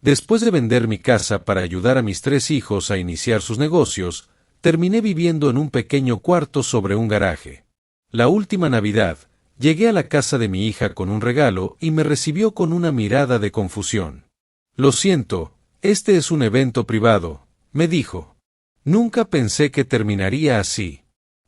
Después de vender mi casa para ayudar a mis 3 hijos a iniciar sus negocios, terminé viviendo en un pequeño cuarto sobre un garaje. La última Navidad, llegué a la casa de mi hija con un regalo y me recibió con una mirada de confusión. Lo siento, este es un evento privado, me dijo. Nunca pensé que terminaría así.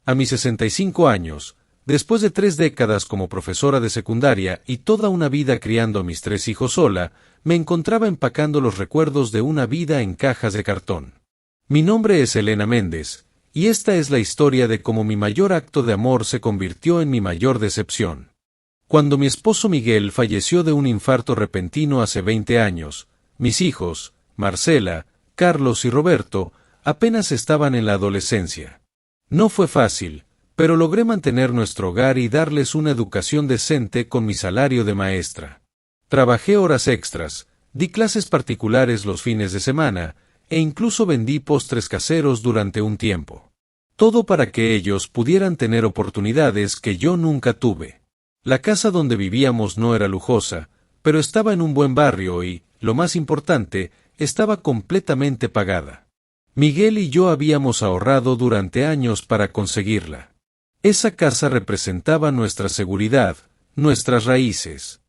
A mis 65 años, después de 3 décadas como profesora de secundaria y toda una vida criando a mis 3 hijos sola, me encontraba empacando los recuerdos de una vida en cajas de cartón. Mi nombre es Elena Méndez, y esta es la historia de cómo mi mayor acto de amor se convirtió en mi mayor decepción. Cuando mi esposo Miguel falleció de un infarto repentino hace 20 años, mis hijos, Marcela, Carlos y Roberto, apenas estaban en la adolescencia. No fue fácil, pero logré mantener nuestro hogar y darles una educación decente con mi salario de maestra. Trabajé horas extras, di clases particulares los fines de semana, e incluso vendí postres caseros durante un tiempo. Todo para que ellos pudieran tener oportunidades que yo nunca tuve. La casa donde vivíamos no era lujosa, pero estaba en un buen barrio y, lo más importante, estaba completamente pagada. Miguel y yo habíamos ahorrado durante años para conseguirla. Esa casa representaba nuestra seguridad, nuestras raíces.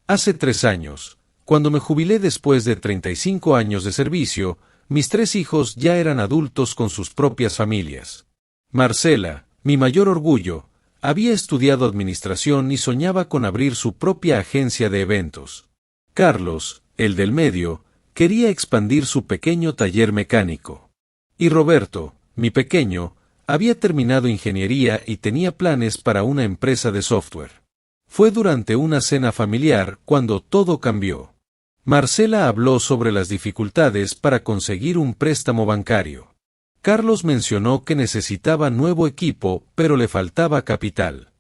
Hace 3 años, cuando me jubilé después de 35 años de servicio, mis 3 hijos ya eran adultos con sus propias familias. Marcela, mi mayor orgullo, había estudiado administración y soñaba con abrir su propia agencia de eventos. Carlos, el del medio, quería expandir su pequeño taller mecánico. Y Roberto, mi pequeño, había terminado ingeniería y tenía planes para una empresa de software. Fue durante una cena familiar cuando todo cambió. Marcela habló sobre las dificultades para conseguir un préstamo bancario. Carlos mencionó que necesitaba nuevo equipo, pero le faltaba capital.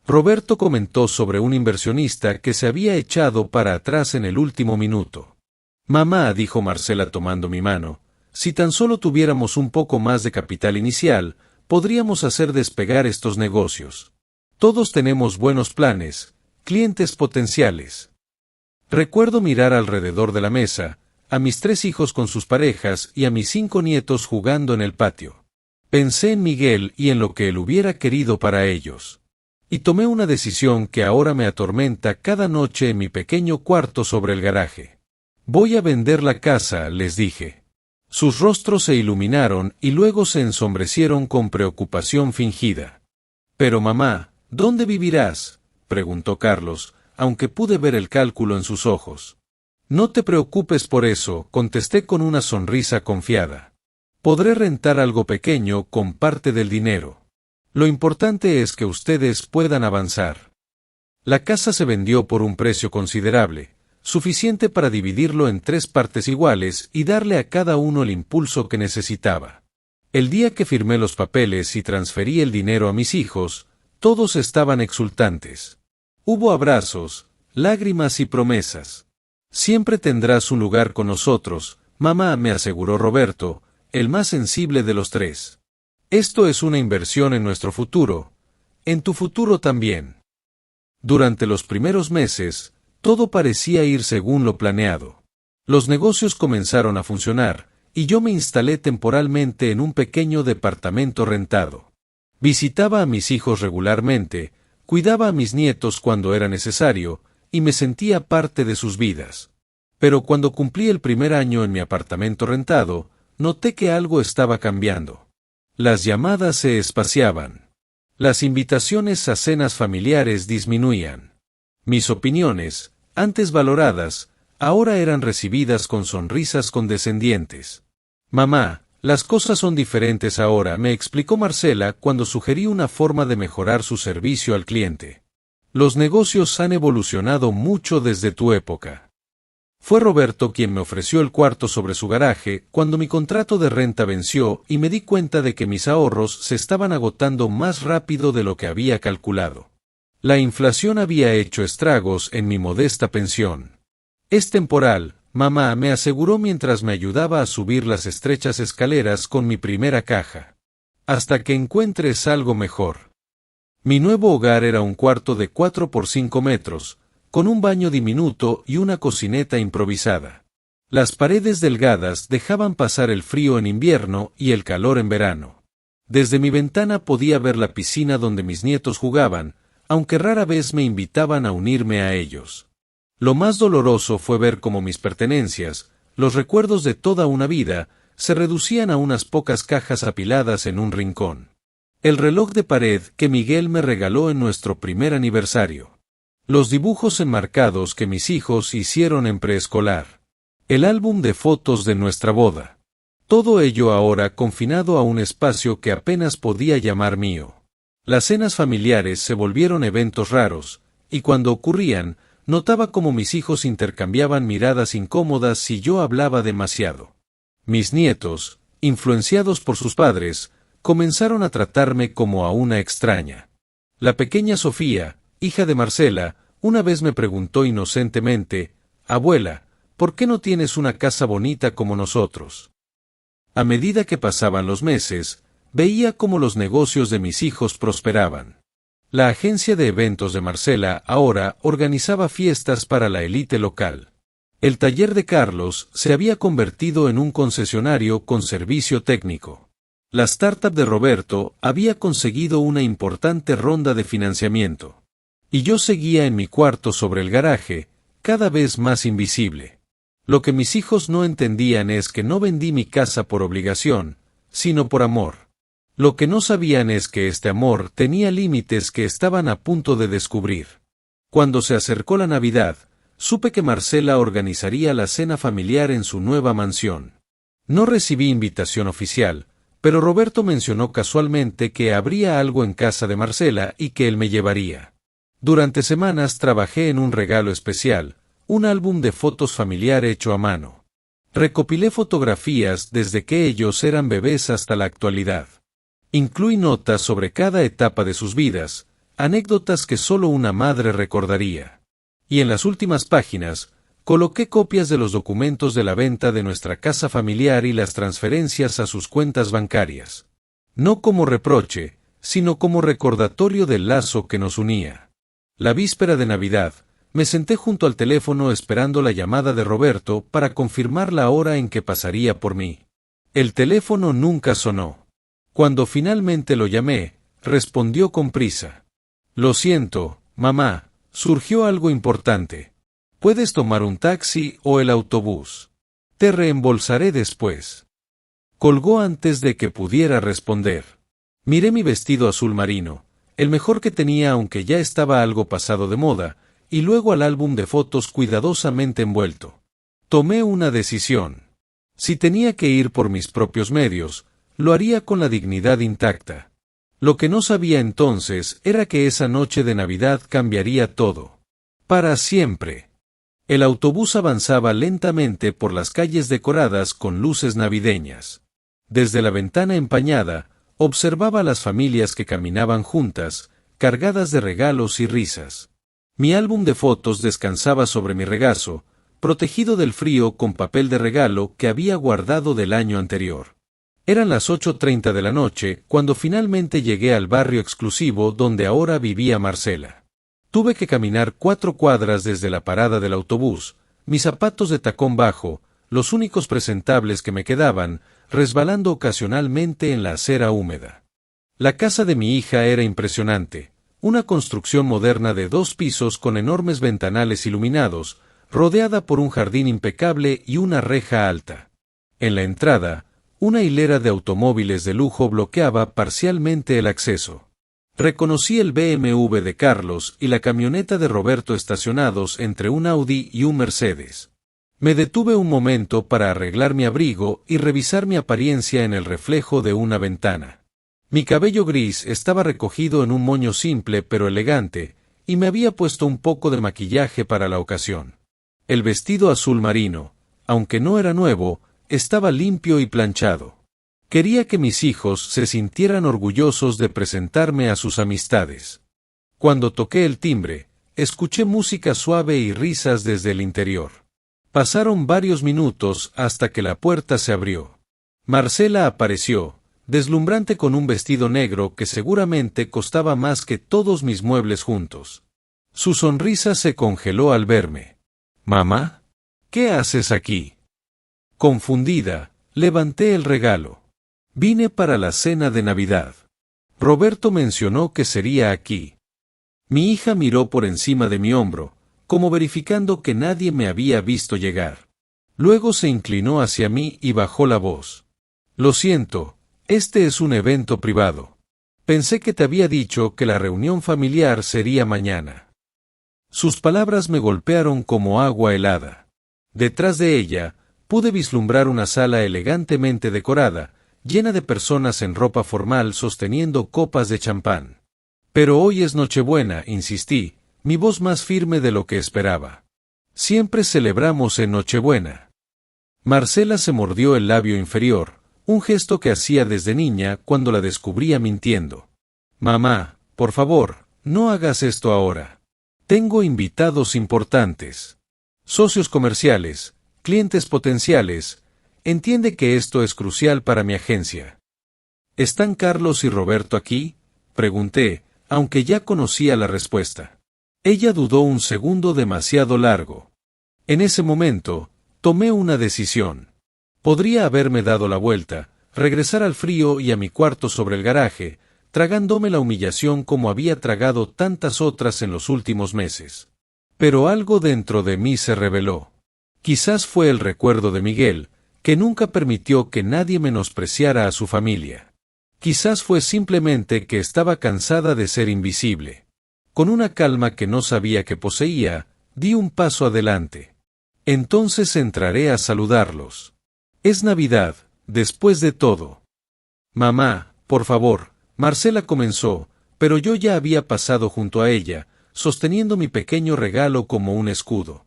Roberto comentó sobre un inversionista que se había echado para atrás en el último minuto. Mamá, dijo Marcela tomando mi mano, si tan solo tuviéramos un poco más de capital inicial, podríamos hacer despegar estos negocios. Todos tenemos buenos planes, clientes potenciales. Recuerdo mirar alrededor de la mesa, a mis 3 hijos con sus parejas y a mis 5 nietos jugando en el patio. Pensé en Miguel y en lo que él hubiera querido para ellos. Y tomé una decisión que ahora me atormenta cada noche en mi pequeño cuarto sobre el garaje. Voy a vender la casa, les dije. Sus rostros se iluminaron y luego se ensombrecieron con preocupación fingida. Pero mamá, ¿dónde vivirás?, preguntó Carlos, aunque pude ver el cálculo en sus ojos. No te preocupes por eso, contesté con una sonrisa confiada. Podré rentar algo pequeño con parte del dinero. Lo importante es que ustedes puedan avanzar. La casa se vendió por un precio considerable, suficiente para dividirlo en 3 partes iguales y darle a cada uno el impulso que necesitaba. El día que firmé los papeles y transferí el dinero a mis hijos, todos estaban exultantes. Hubo abrazos, lágrimas y promesas. Siempre tendrás un lugar con nosotros, mamá, me aseguró Roberto, el más sensible de los 3. Esto es una inversión en nuestro futuro, en tu futuro también. Durante los primeros meses, todo parecía ir según lo planeado. Los negocios comenzaron a funcionar, y yo me instalé temporalmente en un pequeño departamento rentado. Visitaba a mis hijos regularmente, cuidaba a mis nietos cuando era necesario, y me sentía parte de sus vidas. Pero cuando cumplí el primer año en mi apartamento rentado, noté que algo estaba cambiando. Las llamadas se espaciaban. Las invitaciones a cenas familiares disminuían. Mis opiniones, antes valoradas, ahora eran recibidas con sonrisas condescendientes. Mamá, las cosas son diferentes ahora, me explicó Marcela cuando sugerí una forma de mejorar su servicio al cliente. Los negocios han evolucionado mucho desde tu época. Fue Roberto quien me ofreció el cuarto sobre su garaje cuando mi contrato de renta venció y me di cuenta de que mis ahorros se estaban agotando más rápido de lo que había calculado. La inflación había hecho estragos en mi modesta pensión. Es temporal, mamá, me aseguró mientras me ayudaba a subir las estrechas escaleras con mi primera caja. Hasta que encuentres algo mejor. Mi nuevo hogar era un cuarto de 4 por 5 metros, con un baño diminuto y una cocineta improvisada. Las paredes delgadas dejaban pasar el frío en invierno y el calor en verano. Desde mi ventana podía ver la piscina donde mis nietos jugaban, aunque rara vez me invitaban a unirme a ellos. Lo más doloroso fue ver cómo mis pertenencias, los recuerdos de toda una vida, se reducían a unas pocas cajas apiladas en un rincón. El reloj de pared que Miguel me regaló en nuestro primer aniversario. Los dibujos enmarcados que mis hijos hicieron en preescolar. El álbum de fotos de nuestra boda. Todo ello ahora confinado a un espacio que apenas podía llamar mío. Las cenas familiares se volvieron eventos raros, y cuando ocurrían, notaba cómo mis hijos intercambiaban miradas incómodas si yo hablaba demasiado. Mis nietos, influenciados por sus padres, comenzaron a tratarme como a una extraña. La pequeña Sofía, hija de Marcela, una vez me preguntó inocentemente: «Abuela, ¿por qué no tienes una casa bonita como nosotros?». A medida que pasaban los meses, veía cómo los negocios de mis hijos prosperaban. La agencia de eventos de Marcela ahora organizaba fiestas para la élite local. El taller de Carlos se había convertido en un concesionario con servicio técnico. La startup de Roberto había conseguido una importante ronda de financiamiento. Y yo seguía en mi cuarto sobre el garaje, cada vez más invisible. Lo que mis hijos no entendían es que no vendí mi casa por obligación, sino por amor. Lo que no sabían es que este amor tenía límites que estaban a punto de descubrir. Cuando se acercó la Navidad, supe que Marcela organizaría la cena familiar en su nueva mansión. No recibí invitación oficial, pero Roberto mencionó casualmente que habría algo en casa de Marcela y que él me llevaría. Durante semanas trabajé en un regalo especial, un álbum de fotos familiar hecho a mano. Recopilé fotografías desde que ellos eran bebés hasta la actualidad. Incluí notas sobre cada etapa de sus vidas, anécdotas que solo una madre recordaría. Y en las últimas páginas, coloqué copias de los documentos de la venta de nuestra casa familiar y las transferencias a sus cuentas bancarias. No como reproche, sino como recordatorio del lazo que nos unía. La víspera de Navidad, me senté junto al teléfono esperando la llamada de Roberto para confirmar la hora en que pasaría por mí. El teléfono nunca sonó. Cuando finalmente lo llamé, respondió con prisa. «Lo siento, mamá, surgió algo importante. ¿Puedes tomar un taxi o el autobús? Te reembolsaré después». Colgó antes de que pudiera responder. Miré mi vestido azul marino, el mejor que tenía aunque ya estaba algo pasado de moda, y luego al álbum de fotos cuidadosamente envuelto. Tomé una decisión. Si tenía que ir por mis propios medios, lo haría con la dignidad intacta. Lo que no sabía entonces era que esa noche de Navidad cambiaría todo. Para siempre. El autobús avanzaba lentamente por las calles decoradas con luces navideñas. Desde la ventana empañada, observaba a las familias que caminaban juntas, cargadas de regalos y risas. Mi álbum de fotos descansaba sobre mi regazo, protegido del frío con papel de regalo que había guardado del año anterior. Eran las 8:30 de la noche cuando finalmente llegué al barrio exclusivo donde ahora vivía Marcela. Tuve que caminar 4 cuadras desde la parada del autobús, mis zapatos de tacón bajo, los únicos presentables que me quedaban, resbalando ocasionalmente en la acera húmeda. La casa de mi hija era impresionante. Una construcción moderna de 2 pisos con enormes ventanales iluminados, rodeada por un jardín impecable y una reja alta. En la entrada, una hilera de automóviles de lujo bloqueaba parcialmente el acceso. Reconocí el BMW de Carlos y la camioneta de Roberto estacionados entre un Audi y un Mercedes. Me detuve un momento para arreglar mi abrigo y revisar mi apariencia en el reflejo de una ventana. Mi cabello gris estaba recogido en un moño simple pero elegante, y me había puesto un poco de maquillaje para la ocasión. El vestido azul marino, aunque no era nuevo, estaba limpio y planchado. Quería que mis hijos se sintieran orgullosos de presentarme a sus amistades. Cuando toqué el timbre, escuché música suave y risas desde el interior. Pasaron varios minutos hasta que la puerta se abrió. Marcela apareció, deslumbrante con un vestido negro que seguramente costaba más que todos mis muebles juntos. Su sonrisa se congeló al verme. «¿Mamá? ¿Qué haces aquí?». Confundida, levanté el regalo. Vine para la cena de Navidad. Roberto mencionó que sería aquí. Mi hija miró por encima de mi hombro, como verificando que nadie me había visto llegar. Luego se inclinó hacia mí y bajó la voz. Lo siento, este es un evento privado. Pensé que te había dicho que la reunión familiar sería mañana. Sus palabras me golpearon como agua helada. Detrás de ella, pude vislumbrar una sala elegantemente decorada, llena de personas en ropa formal sosteniendo copas de champán. Pero hoy es Nochebuena, insistí, mi voz más firme de lo que esperaba. Siempre celebramos en Nochebuena. Marcela se mordió el labio inferior, un gesto que hacía desde niña cuando la descubría mintiendo. Mamá, por favor, no hagas esto ahora. Tengo invitados importantes. Socios comerciales, clientes potenciales. Entiende que esto es crucial para mi agencia. ¿Están Carlos y Roberto aquí?, pregunté, aunque ya conocía la respuesta. Ella dudó un segundo demasiado largo. En ese momento, tomé una decisión. Podría haberme dado la vuelta, regresar al frío y a mi cuarto sobre el garaje, tragándome la humillación como había tragado tantas otras en los últimos meses. Pero algo dentro de mí se rebeló. Quizás fue el recuerdo de Miguel, que nunca permitió que nadie menospreciara a su familia. Quizás fue simplemente que estaba cansada de ser invisible. Con una calma que no sabía que poseía, di un paso adelante. Entonces entraré a saludarlos. Es Navidad, después de todo. Mamá, por favor, Marcela comenzó, pero yo ya había pasado junto a ella, sosteniendo mi pequeño regalo como un escudo.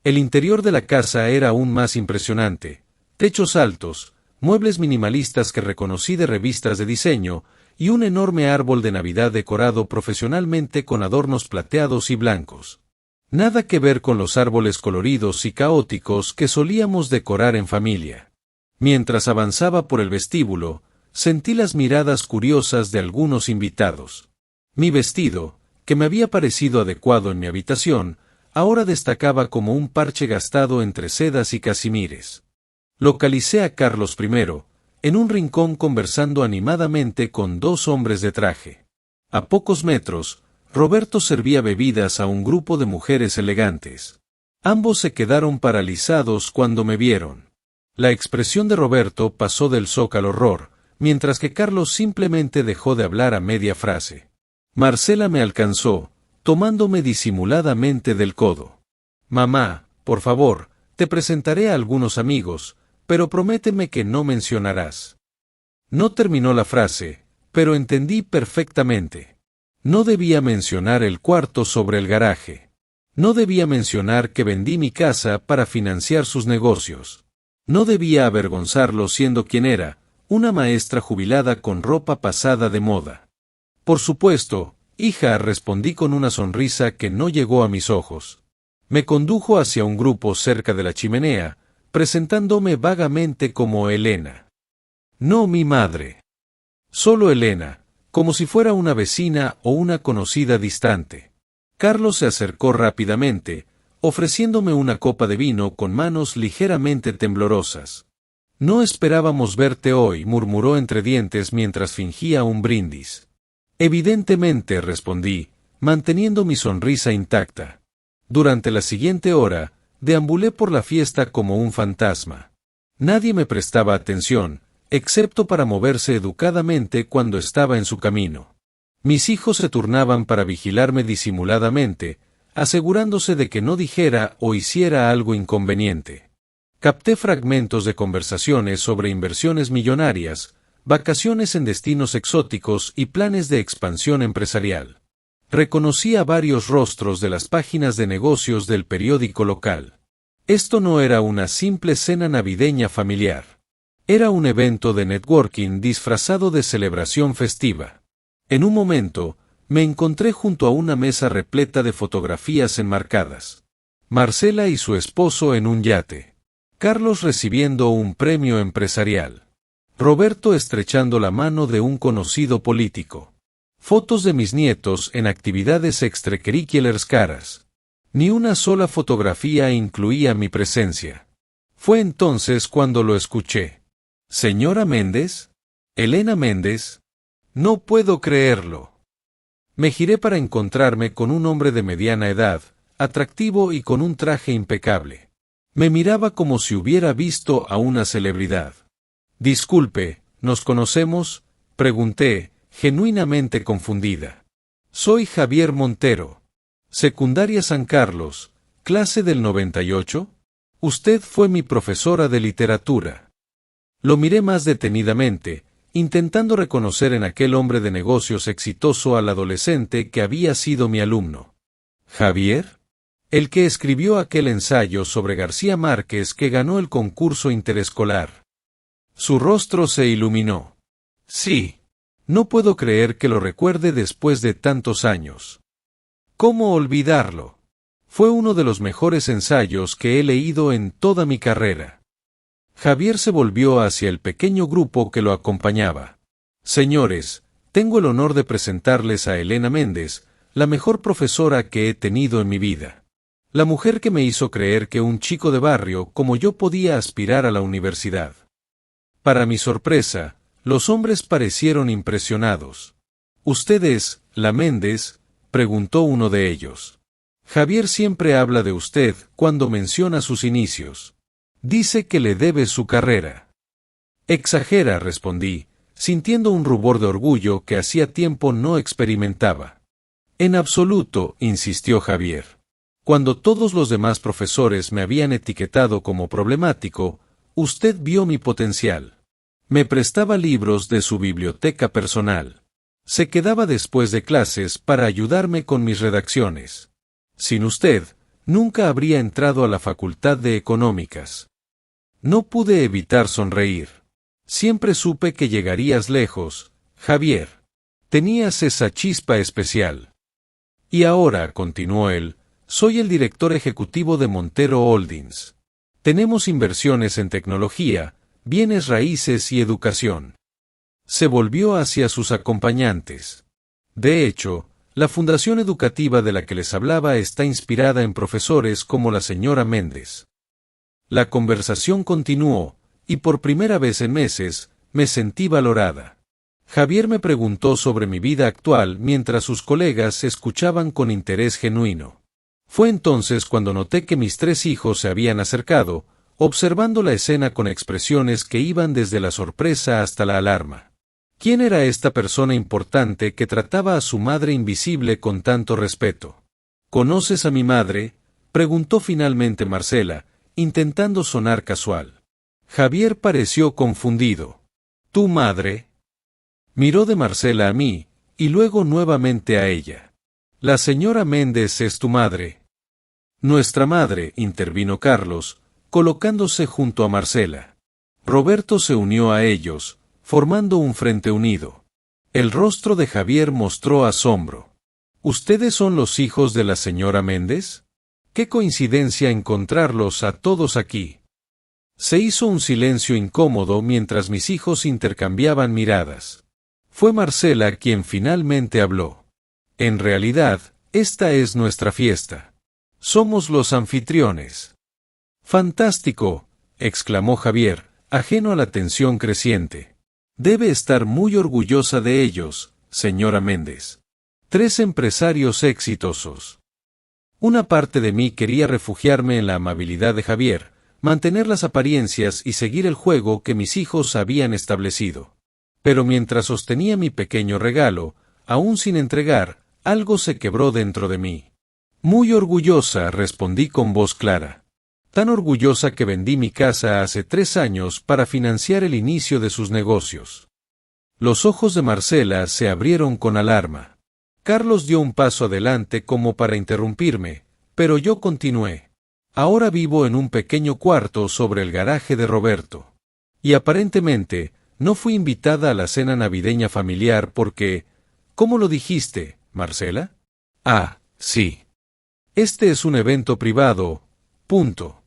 El interior de la casa era aún más impresionante. Techos altos, muebles minimalistas que reconocí de revistas de diseño, y un enorme árbol de Navidad decorado profesionalmente con adornos plateados y blancos. Nada que ver con los árboles coloridos y caóticos que solíamos decorar en familia. Mientras avanzaba por el vestíbulo, sentí las miradas curiosas de algunos invitados. Mi vestido, que me había parecido adecuado en mi habitación, ahora destacaba como un parche gastado entre sedas y casimires. Localicé a Carlos primero, en un rincón conversando animadamente con dos hombres de traje. A pocos metros, Roberto servía bebidas a un grupo de mujeres elegantes. Ambos se quedaron paralizados cuando me vieron. La expresión de Roberto pasó del shock al horror, mientras que Carlos simplemente dejó de hablar a media frase. Marcela me alcanzó, tomándome disimuladamente del codo. Mamá, por favor, te presentaré a algunos amigos, pero prométeme que no mencionarás. No terminó la frase, pero entendí perfectamente. No debía mencionar el cuarto sobre el garaje. No debía mencionar que vendí mi casa para financiar sus negocios. No debía avergonzarlo siendo quien era, una maestra jubilada con ropa pasada de moda. Por supuesto, hija, respondí con una sonrisa que no llegó a mis ojos. Me condujo hacia un grupo cerca de la chimenea, presentándome vagamente como Elena. No mi madre. Solo Elena, como si fuera una vecina o una conocida distante. Carlos se acercó rápidamente, ofreciéndome una copa de vino con manos ligeramente temblorosas. No esperábamos verte hoy, murmuró entre dientes mientras fingía un brindis. Evidentemente, respondí, manteniendo mi sonrisa intacta. Durante la siguiente hora, deambulé por la fiesta como un fantasma. Nadie me prestaba atención, excepto para moverse educadamente cuando estaba en su camino. Mis hijos se turnaban para vigilarme disimuladamente, asegurándose de que no dijera o hiciera algo inconveniente. Capté fragmentos de conversaciones sobre inversiones millonarias, vacaciones en destinos exóticos y planes de expansión empresarial. Reconocí a varios rostros de las páginas de negocios del periódico local. Esto no era una simple cena navideña familiar. Era un evento de networking disfrazado de celebración festiva. En un momento, me encontré junto a una mesa repleta de fotografías enmarcadas. Marcela y su esposo en un yate. Carlos recibiendo un premio empresarial. Roberto estrechando la mano de un conocido político. Fotos de mis nietos en actividades extracurriculares caras. Ni una sola fotografía incluía mi presencia. Fue entonces cuando lo escuché. ¿Señora Méndez? ¿Elena Méndez? No puedo creerlo. Me giré para encontrarme con un hombre de mediana edad, atractivo y con un traje impecable. Me miraba como si hubiera visto a una celebridad. Disculpe, ¿nos conocemos?, pregunté, genuinamente confundida. Soy Javier Montero. Secundaria San Carlos, clase del 98. Usted fue mi profesora de literatura. Lo miré más detenidamente, intentando reconocer en aquel hombre de negocios exitoso al adolescente que había sido mi alumno. ¿Javier? El que escribió aquel ensayo sobre García Márquez que ganó el concurso interescolar. Su rostro se iluminó. Sí. No puedo creer que lo recuerde después de tantos años. ¿Cómo olvidarlo? Fue uno de los mejores ensayos que he leído en toda mi carrera. Javier se volvió hacia el pequeño grupo que lo acompañaba. Señores, tengo el honor de presentarles a Elena Méndez, la mejor profesora que he tenido en mi vida. La mujer que me hizo creer que un chico de barrio como yo podía aspirar a la universidad. Para mi sorpresa, los hombres parecieron impresionados. ¿Usted es la Méndez?, preguntó uno de ellos. Javier siempre habla de usted cuando menciona sus inicios. Dice que le debe su carrera. Exagera, respondí, sintiendo un rubor de orgullo que hacía tiempo no experimentaba. En absoluto, insistió Javier. Cuando todos los demás profesores me habían etiquetado como problemático, usted vio mi potencial. Me prestaba libros de su biblioteca personal. Se quedaba después de clases para ayudarme con mis redacciones. Sin usted, nunca habría entrado a la Facultad de Económicas. No pude evitar sonreír. Siempre supe que llegarías lejos, Javier. Tenías esa chispa especial. Y ahora, continuó él, soy el director ejecutivo de Montero Holdings. Tenemos inversiones en tecnología, bienes raíces y educación. Se volvió hacia sus acompañantes. De hecho, la fundación educativa de la que les hablaba está inspirada en profesores como la señora Méndez. La conversación continuó, y por primera vez en meses, me sentí valorada. Javier me preguntó sobre mi vida actual mientras sus colegas escuchaban con interés genuino. Fue entonces cuando noté que mis 3 hijos se habían acercado, observando la escena con expresiones que iban desde la sorpresa hasta la alarma. ¿Quién era esta persona importante que trataba a su madre invisible con tanto respeto? ¿Conoces a mi madre?, preguntó finalmente Marcela, intentando sonar casual. Javier pareció confundido. ¿Tu madre? Miró de Marcela a mí, y luego nuevamente a ella. La señora Méndez es tu madre. Nuestra madre, intervino Carlos, colocándose junto a Marcela. Roberto se unió a ellos, formando un frente unido. El rostro de Javier mostró asombro. ¿Ustedes son los hijos de la señora Méndez? ¡Qué coincidencia encontrarlos a todos aquí! Se hizo un silencio incómodo mientras mis hijos intercambiaban miradas. Fue Marcela quien finalmente habló. En realidad, esta es nuestra fiesta. Somos los anfitriones. ¡Fantástico!, exclamó Javier, ajeno a la tensión creciente. Debe estar muy orgullosa de ellos, señora Méndez. 3 empresarios exitosos. Una parte de mí quería refugiarme en la amabilidad de Javier, mantener las apariencias y seguir el juego que mis hijos habían establecido. Pero mientras sostenía mi pequeño regalo, aún sin entregar, algo se quebró dentro de mí. Muy orgullosa, respondí con voz clara. Tan orgullosa que vendí mi casa hace 3 años para financiar el inicio de sus negocios. Los ojos de Marcela se abrieron con alarma. Carlos dio un paso adelante como para interrumpirme, pero yo continué. Ahora vivo en un pequeño cuarto sobre el garaje de Roberto. Y aparentemente, no fui invitada a la cena navideña familiar porque... ¿Cómo lo dijiste, Marcela? Ah, sí. Este es un evento privado, punto.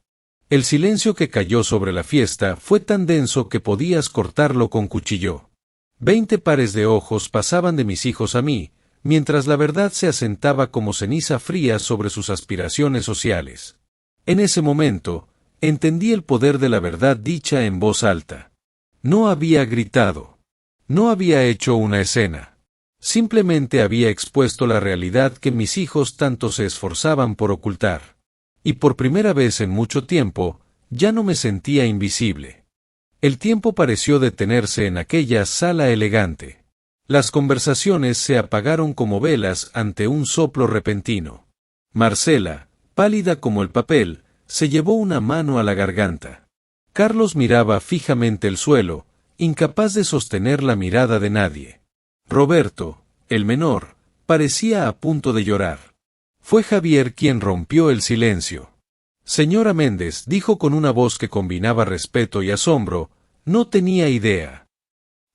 El silencio que cayó sobre la fiesta fue tan denso que podías cortarlo con cuchillo. 20 pares de ojos pasaban de mis hijos a mí, mientras la verdad se asentaba como ceniza fría sobre sus aspiraciones sociales. En ese momento, Entendí el poder de la verdad dicha en voz alta. No había gritado. No había hecho una escena. Simplemente había expuesto la realidad que mis hijos tanto se esforzaban por ocultar. Y por primera vez en mucho tiempo, ya no me sentía invisible. El tiempo pareció detenerse en aquella sala elegante. Las conversaciones se apagaron como velas ante un soplo repentino. Marcela, pálida como el papel, se llevó una mano a la garganta. Carlos miraba fijamente el suelo, incapaz de sostener la mirada de nadie. Roberto, el menor, parecía a punto de llorar. Fue Javier quien rompió el silencio. Señora Méndez, dijo con una voz que combinaba respeto y asombro, no tenía idea.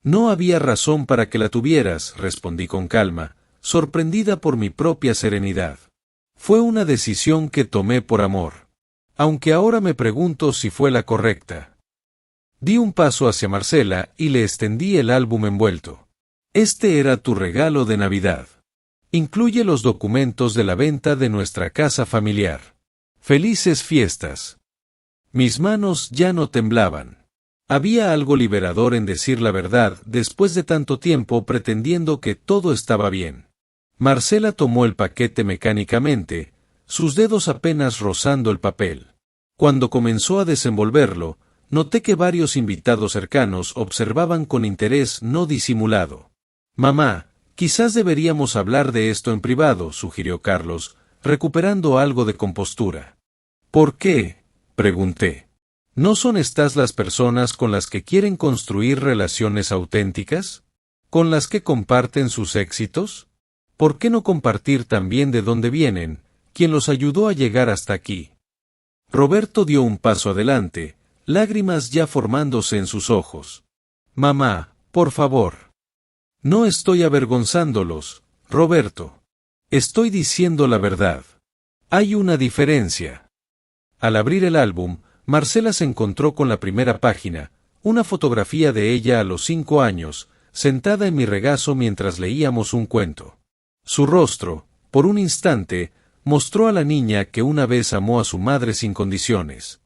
No había razón para que la tuvieras, respondí con calma, sorprendida por mi propia serenidad. Fue una decisión que tomé por amor. Aunque ahora me pregunto si fue la correcta. Di un paso hacia Marcela y le extendí el álbum envuelto. Este era tu regalo de Navidad. Incluye los documentos de la venta de nuestra casa familiar. Felices fiestas. Mis manos ya no temblaban. Había algo liberador en decir la verdad después de tanto tiempo pretendiendo que todo estaba bien. Marcela tomó el paquete mecánicamente, sus dedos apenas rozando el papel. Cuando comenzó a desenvolverlo, noté que varios invitados cercanos observaban con interés no disimulado. Mamá, quizás deberíamos hablar de esto en privado, sugirió Carlos, recuperando algo de compostura. ¿Por qué?, pregunté. ¿No son estas las personas con las que quieren construir relaciones auténticas? ¿Con las que comparten sus éxitos? ¿Por qué no compartir también de dónde vienen, quién los ayudó a llegar hasta aquí? Roberto dio un paso adelante, lágrimas ya formándose en sus ojos. Mamá, por favor. No estoy avergonzándolos, Roberto. Estoy diciendo la verdad. Hay una diferencia. Al abrir el álbum, Marcela se encontró con la primera página, una fotografía de ella a los 5 años, sentada en mi regazo mientras leíamos un cuento. Su rostro, por un instante, mostró a la niña que una vez amó a su madre sin condiciones.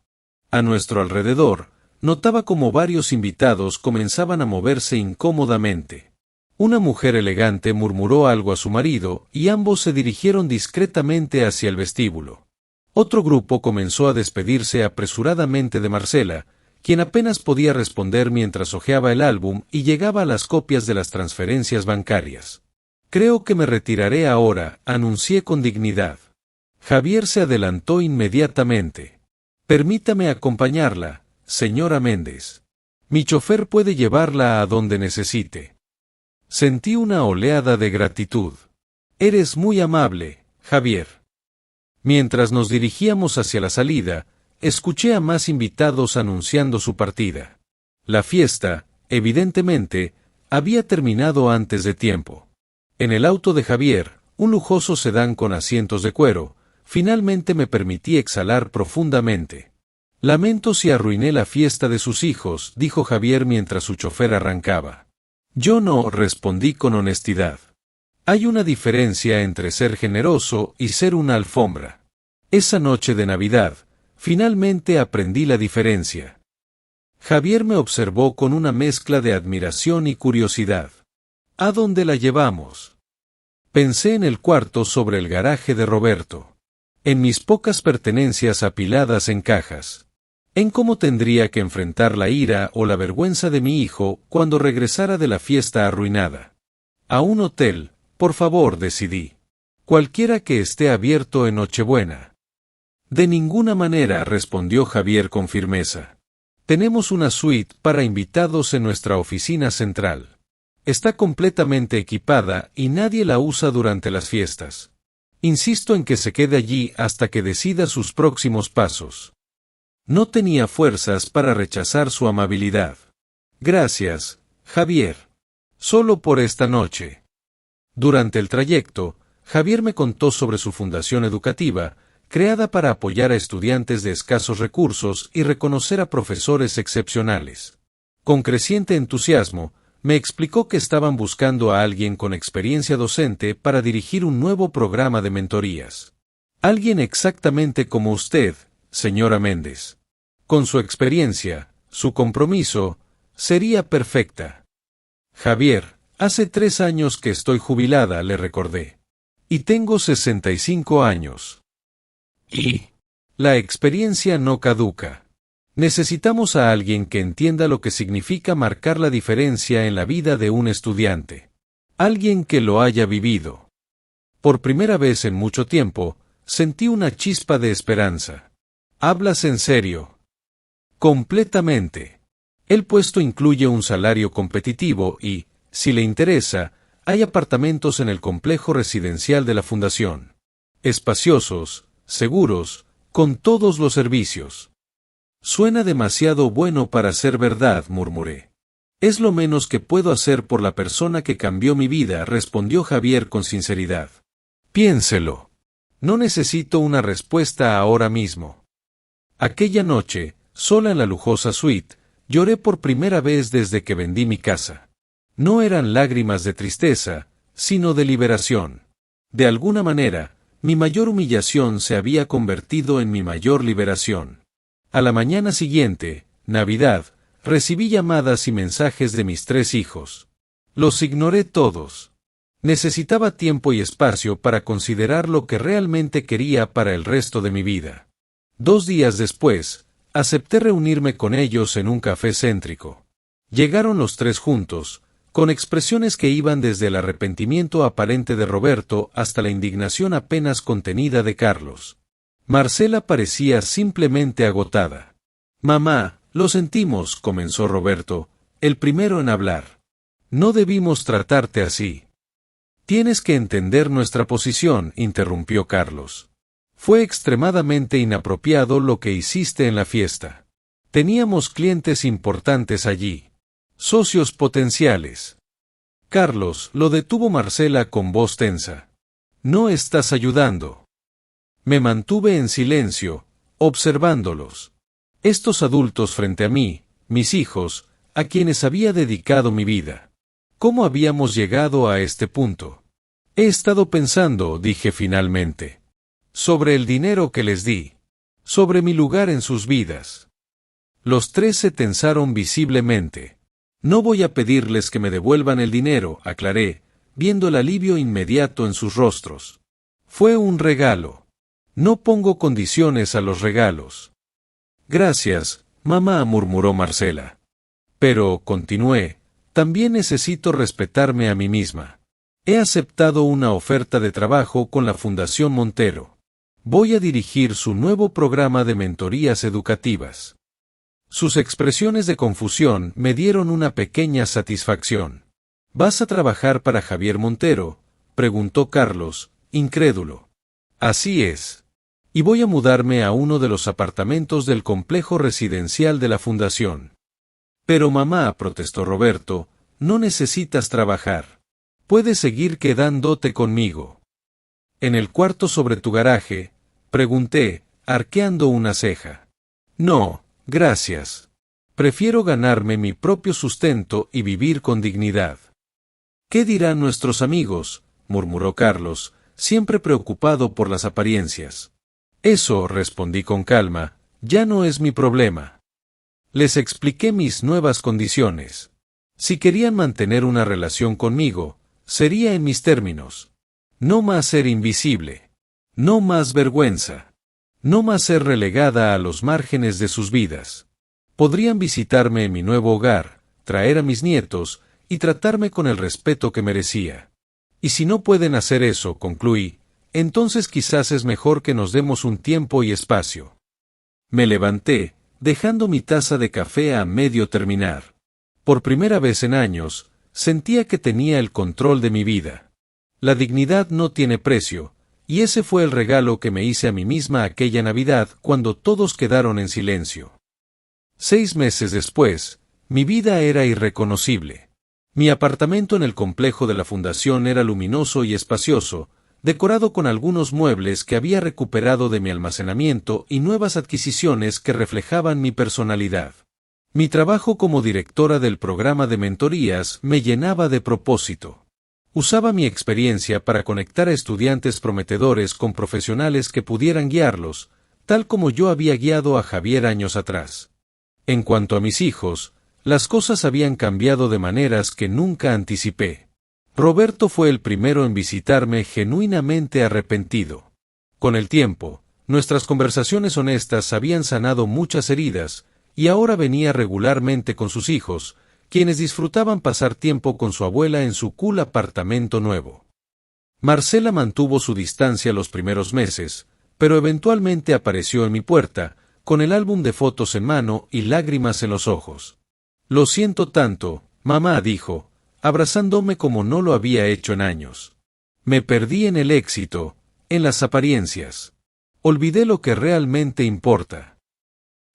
A nuestro alrededor, notaba como varios invitados comenzaban a moverse incómodamente. Una mujer elegante murmuró algo a su marido y ambos se dirigieron discretamente hacia el vestíbulo. Otro grupo comenzó a despedirse apresuradamente de Marcela, quien apenas podía responder mientras hojeaba el álbum y llegaba a las copias de las transferencias bancarias. Creo que me retiraré ahora, anuncié con dignidad. Javier se adelantó inmediatamente. Permítame acompañarla, señora Méndez. Mi chofer puede llevarla a donde necesite. Sentí una oleada de gratitud. Eres muy amable, Javier. Mientras nos dirigíamos hacia la salida, escuché a más invitados anunciando su partida. La fiesta, evidentemente, había terminado antes de tiempo. En el auto de Javier, un lujoso sedán con asientos de cuero, finalmente me permití exhalar profundamente. Lamento si arruiné la fiesta de sus hijos, dijo Javier mientras su chofer arrancaba. Yo no, respondí con honestidad. Hay una diferencia entre ser generoso y ser una alfombra. Esa noche de Navidad, finalmente aprendí la diferencia. Javier me observó con una mezcla de admiración y curiosidad. ¿A dónde la llevamos? Pensé en el cuarto sobre el garaje de Roberto. En mis pocas pertenencias apiladas en cajas. En cómo tendría que enfrentar la ira o la vergüenza de mi hijo cuando regresara de la fiesta arruinada. A un hotel, por favor, decidí. Cualquiera que esté abierto en Nochebuena. De ninguna manera, respondió Javier con firmeza. Tenemos una suite para invitados en nuestra oficina central. Está completamente equipada y nadie la usa durante las fiestas. Insisto en que se quede allí hasta que decida sus próximos pasos. No tenía fuerzas para rechazar su amabilidad. Gracias, Javier. Solo por esta noche. Durante el trayecto, Javier me contó sobre su fundación educativa, creada para apoyar a estudiantes de escasos recursos y reconocer a profesores excepcionales. Con creciente entusiasmo, me explicó que estaban buscando a alguien con experiencia docente para dirigir un nuevo programa de mentorías. Alguien exactamente como usted, señora Méndez. Con su experiencia, su compromiso, sería perfecta. Javier, hace 3 años que estoy jubilada, le recordé. Y tengo 65 años. Y la experiencia no caduca. Necesitamos a alguien que entienda lo que significa marcar la diferencia en la vida de un estudiante. Alguien que lo haya vivido. Por primera vez en mucho tiempo, sentí una chispa de esperanza. ¿Hablas en serio? Completamente. El puesto incluye un salario competitivo y, si le interesa, hay apartamentos en el complejo residencial de la fundación. Espaciosos, seguros, con todos los servicios. Suena demasiado bueno para ser verdad, murmuré. Es lo menos que puedo hacer por la persona que cambió mi vida, respondió Javier con sinceridad. Piénselo. No necesito una respuesta ahora mismo. Aquella noche, sola en la lujosa suite, lloré por primera vez desde que vendí mi casa. No eran lágrimas de tristeza, sino de liberación. De alguna manera, mi mayor humillación se había convertido en mi mayor liberación. A la mañana siguiente, Navidad, recibí llamadas y mensajes de mis 3 hijos. Los ignoré todos. Necesitaba tiempo y espacio para considerar lo que realmente quería para el resto de mi vida. 2 días después, acepté reunirme con ellos en un café céntrico. Llegaron los 3 juntos, con expresiones que iban desde el arrepentimiento aparente de Roberto hasta la indignación apenas contenida de Carlos. Marcela parecía simplemente agotada. Mamá, lo sentimos, comenzó Roberto, el primero en hablar. No debimos tratarte así. Tienes que entender nuestra posición, interrumpió Carlos. Fue extremadamente inapropiado lo que hiciste en la fiesta. Teníamos clientes importantes allí. Socios potenciales. Carlos, lo detuvo Marcela con voz tensa. No estás ayudando. Me mantuve en silencio, observándolos. Estos adultos frente a mí, mis hijos, a quienes había dedicado mi vida. ¿Cómo habíamos llegado a este punto? He estado pensando, dije finalmente. Sobre el dinero que les di. Sobre mi lugar en sus vidas. Los 3 se tensaron visiblemente. No voy a pedirles que me devuelvan el dinero, aclaré, viendo el alivio inmediato en sus rostros. Fue un regalo. No pongo condiciones a los regalos. Gracias, mamá, murmuró Marcela. Pero, continué, también necesito respetarme a mí misma. He aceptado una oferta de trabajo con la Fundación Montero. Voy a dirigir su nuevo programa de mentorías educativas. Sus expresiones de confusión me dieron una pequeña satisfacción. ¿Vas a trabajar para Javier Montero?, preguntó Carlos, incrédulo. Así es. Y voy a mudarme a uno de los apartamentos del complejo residencial de la fundación. Pero mamá, protestó Roberto, no necesitas trabajar. Puedes seguir quedándote conmigo. En el cuarto sobre tu garaje, pregunté, arqueando una ceja. No, gracias. Prefiero ganarme mi propio sustento y vivir con dignidad. ¿Qué dirán nuestros amigos?, murmuró Carlos, siempre preocupado por las apariencias. Eso, respondí con calma, ya no es mi problema. Les expliqué mis nuevas condiciones. Si querían mantener una relación conmigo, sería en mis términos. No más ser invisible. No más vergüenza. No más ser relegada a los márgenes de sus vidas. Podrían visitarme en mi nuevo hogar, traer a mis nietos, y tratarme con el respeto que merecía. Y si no pueden hacer eso, concluí, entonces quizás es mejor que nos demos un tiempo y espacio. Me levanté, dejando mi taza de café a medio terminar. Por primera vez en años, sentía que tenía el control de mi vida. La dignidad no tiene precio, y ese fue el regalo que me hice a mí misma aquella Navidad cuando todos quedaron en silencio. 6 meses después, mi vida era irreconocible. Mi apartamento en el complejo de la fundación era luminoso y espacioso, decorado con algunos muebles que había recuperado de mi almacenamiento y nuevas adquisiciones que reflejaban mi personalidad. Mi trabajo como directora del programa de mentorías me llenaba de propósito. Usaba mi experiencia para conectar a estudiantes prometedores con profesionales que pudieran guiarlos, tal como yo había guiado a Javier años atrás. En cuanto a mis hijos, las cosas habían cambiado de maneras que nunca anticipé. Roberto fue el primero en visitarme genuinamente arrepentido. Con el tiempo, nuestras conversaciones honestas habían sanado muchas heridas, y ahora venía regularmente con sus hijos, quienes disfrutaban pasar tiempo con su abuela en su cool apartamento nuevo. Marcela mantuvo su distancia los primeros meses, pero eventualmente apareció en mi puerta, con el álbum de fotos en mano y lágrimas en los ojos. «Lo siento tanto», mamá dijo, abrazándome como no lo había hecho en años. Me perdí en el éxito, en las apariencias. Olvidé lo que realmente importa.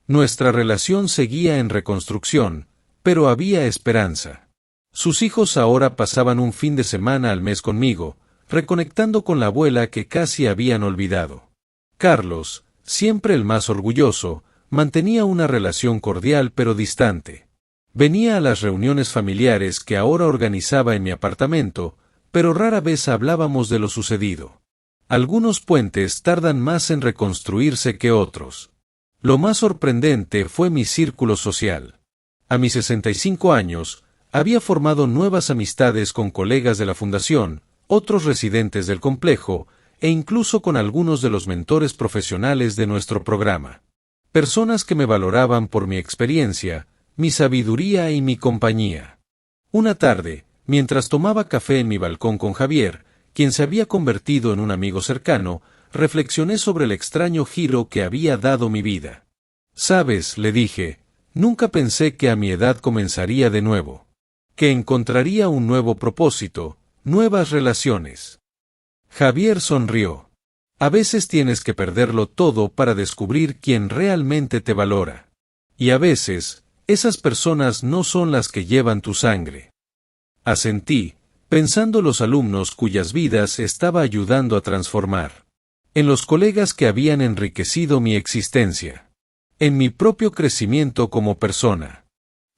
Nuestra relación seguía en reconstrucción, pero había esperanza. Sus hijos ahora pasaban un fin de semana al mes conmigo, reconectando con la abuela que casi habían olvidado. Carlos, siempre el más orgulloso, mantenía una relación cordial pero distante. Venía a las reuniones familiares que ahora organizaba en mi apartamento, pero rara vez hablábamos de lo sucedido. Algunos puentes tardan más en reconstruirse que otros. Lo más sorprendente fue mi círculo social. A mis 65 años, había formado nuevas amistades con colegas de la fundación, otros residentes del complejo, e incluso con algunos de los mentores profesionales de nuestro programa. Personas que me valoraban por mi experiencia, mi sabiduría y mi compañía. Una tarde, mientras tomaba café en mi balcón con Javier, quien se había convertido en un amigo cercano, reflexioné sobre el extraño giro que había dado mi vida. «Sabes», le dije, «nunca pensé que a mi edad comenzaría de nuevo. Que encontraría un nuevo propósito, nuevas relaciones». Javier sonrió. «A veces tienes que perderlo todo para descubrir quién realmente te valora. Y a veces, esas personas no son las que llevan tu sangre». Asentí, pensando los alumnos cuyas vidas estaba ayudando a transformar. En los colegas que habían enriquecido mi existencia. En mi propio crecimiento como persona.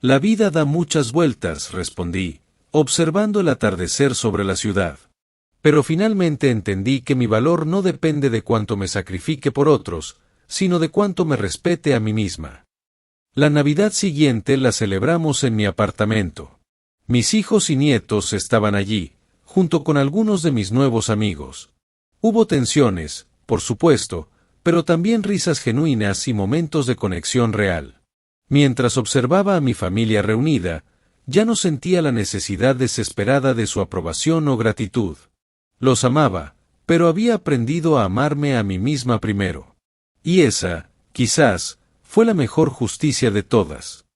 «La vida da muchas vueltas», respondí, observando el atardecer sobre la ciudad. Pero finalmente entendí que mi valor no depende de cuánto me sacrifique por otros, sino de cuánto me respete a mí misma. La Navidad siguiente la celebramos en mi apartamento. Mis hijos y nietos estaban allí, junto con algunos de mis nuevos amigos. Hubo tensiones, por supuesto, pero también risas genuinas y momentos de conexión real. Mientras observaba a mi familia reunida, ya no sentía la necesidad desesperada de su aprobación o gratitud. Los amaba, pero había aprendido a amarme a mí misma primero. Y esa, quizás, fue la mejor justicia de todas.